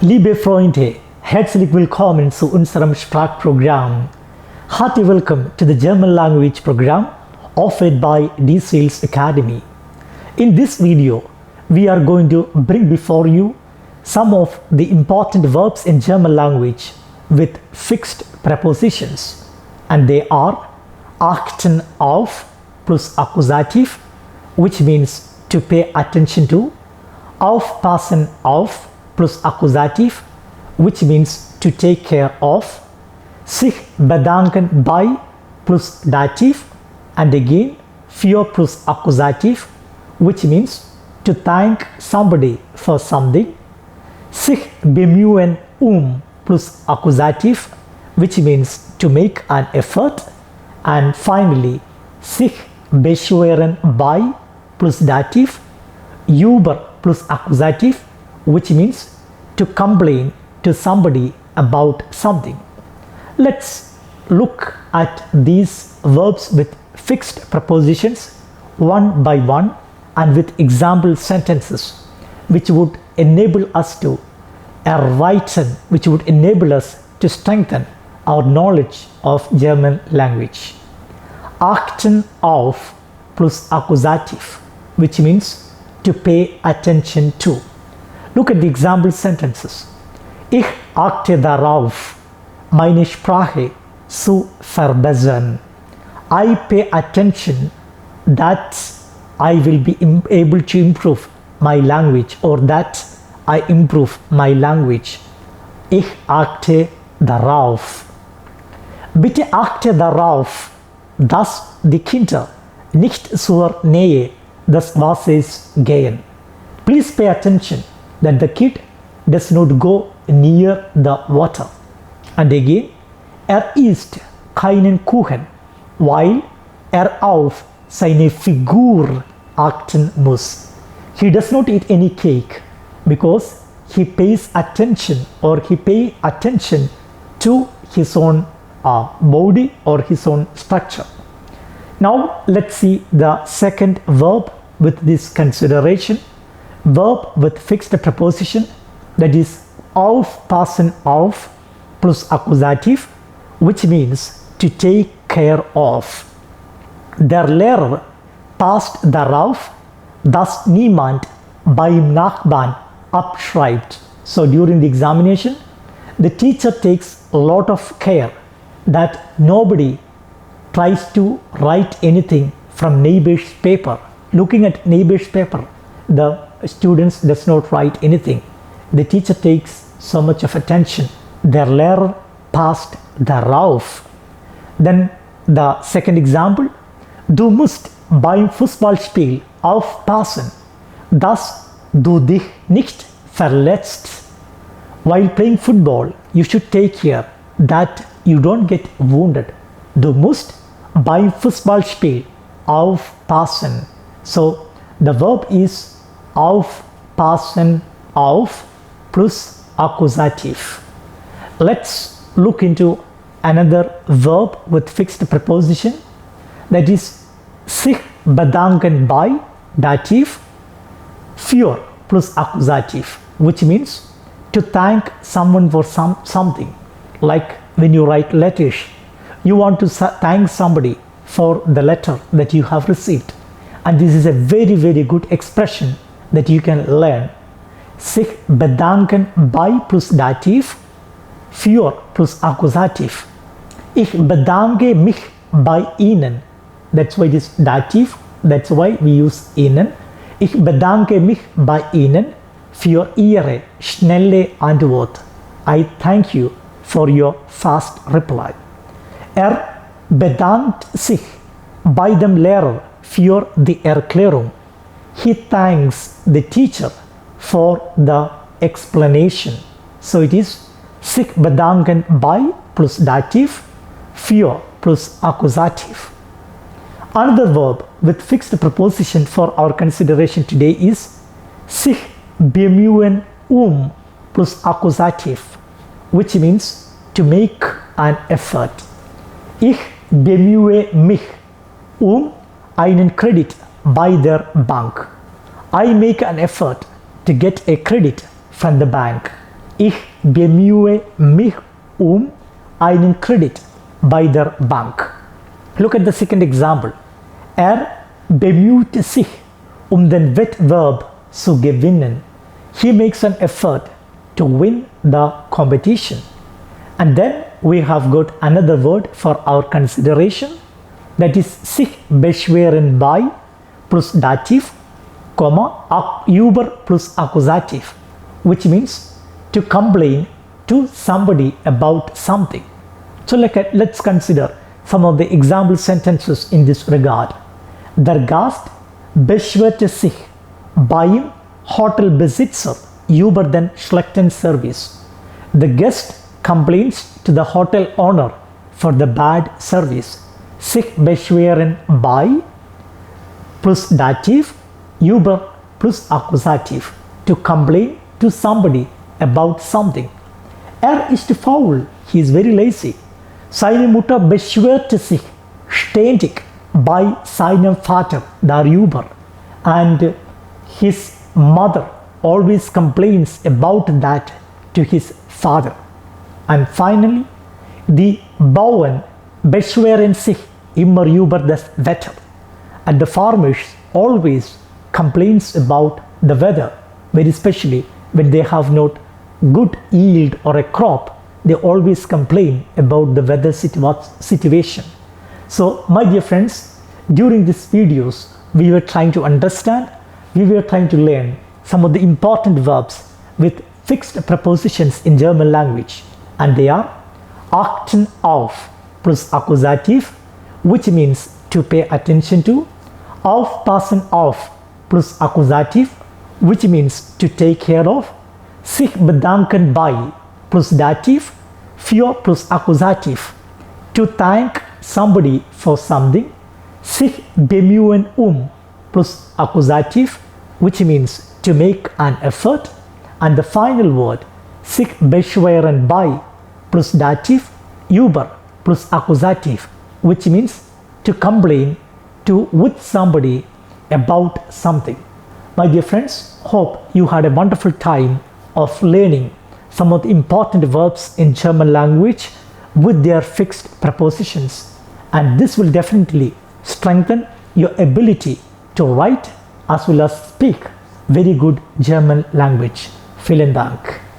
Liebe Freunde, herzlich willkommen zu unserem Sprachprogramm. Hearty welcome to the German language program offered by DSales Academy. In this video, we are going to bring before you some of the important verbs in German language with fixed prepositions, and they are achten auf plus Akkusativ, which means to pay attention to, aufpassen auf plus Akkusativ, which means to take care of, sich bedanken bei plus Dativ, and again für plus Akkusativ, which means to thank somebody for something, sich bemühen plus Akkusativ, which means to make an effort, and finally sich beschweren bei plus Dativ, über plus Akkusativ, which means to complain to somebody about something. Let's look at these verbs with fixed prepositions one by one and with example sentences which would enable us to which would enable us to strengthen our knowledge of German language. Achten auf plus Akkusativ, which means to pay attention to. Look at the example sentences. Ich achte darauf, meine Sprache zu verbessern. I pay attention that I will be able to improve my language, or that I improve my language. Ich achte darauf. Bitte achte darauf, dass die Kinder nicht zur Nähe des Wassers gehen. Please pay attention that the kid does not go near the water. And again, isst keinen Kuchen, weil auf seine Figur achten muss. He does not eat any cake because he pays attention, or he pay attention to his own body or his own structure. Now let's see the second verb with this consideration. Verb with fixed preposition, that is aufpassen auf plus Akkusativ, which means to take care of. Der Lehrer passt darauf, dass niemand beim Nachbarn abschreibt. So during the examination, the teacher takes a lot of care that nobody tries to write anything from neighbor's paper. Looking at neighbor's paper, the students does not write anything. The teacher takes so much of attention. Der Lehrer passt darauf. Then the second example, du musst beim Fußballspiel aufpassen, dass du dich nicht verletzt. While playing football, you should take care that you don't get wounded. Du musst beim Fußballspiel aufpassen. So the verb is aufpassen auf plus Akkusativ. Let's look into another verb with fixed preposition, that is sich bedanken bei Dativ, für plus Akkusativ, which means to thank someone for something. Like when you write letters, you want to thank somebody for the letter that you have received, and this is a very, very good expression that you can learn. Sich bedanken bei plus Dativ, für plus Akkusativ. Ich bedanke mich bei Ihnen. That's why it is Dativ. That's why we use Ihnen. Ich bedanke mich bei Ihnen für Ihre schnelle Antwort. I thank you for your fast reply. Bedankt sich bei dem Lehrer für die Erklärung. He thanks the teacher for the explanation. So it is sich bedanken bei plus Dativ, für plus Akkusativ. Another verb with fixed preposition for our consideration today is sich bemühen plus Akkusativ, which means to make an effort. Ich bemühe mich einen Kredit bei der Bank. I make an effort to get a credit from the bank. Ich bemühe mich einen Kredit bei der Bank. Look at the second example. Er bemüht sich, den Wettbewerb zu gewinnen. He makes an effort to win the competition. And then we have got another word for our consideration, that is sich beschweren bei plus Dativ, über plus Akkusativ, which means to complain to somebody about something. So let's consider some of the example sentences in this regard. Der Gast beschwerte sich beim Hotelbesitzer über den schlechten Service. The guest complains to the hotel owner for the bad service. Sich beschweren bei plus Dativ, über plus Akkusativ, to complain to somebody about something. Er ist faul, he is very lazy. Seine Mutter beschwerte sich ständig bei seinem Vater darüber, and his mother always complains about that to his father. And finally, die Bauern beschweren sich immer über das Wetter, and the farmers always complains about the weather, very especially when they have not good yield or a crop. They always complain about the weather situation. So my dear friends, during these videos we were trying to understand, we were trying to learn some of the important verbs with fixed prepositions in German language, and they are achten auf plus Akkusativ, which means to pay attention to, aufpassen auf plus Akkusativ, which means to take care of, sich bedanken bei plus Dativ, für plus Akkusativ, to thank somebody for something, sich bemühen plus Akkusativ, which means to make an effort, and the final word, sich beschweren bei plus Dativ, über plus Akkusativ, which means to complain with somebody about something. My dear friends, hope you had a wonderful time of learning some of the important verbs in German language with their fixed prepositions, and this will definitely strengthen your ability to write as well as speak very good German language. Vielen Dank.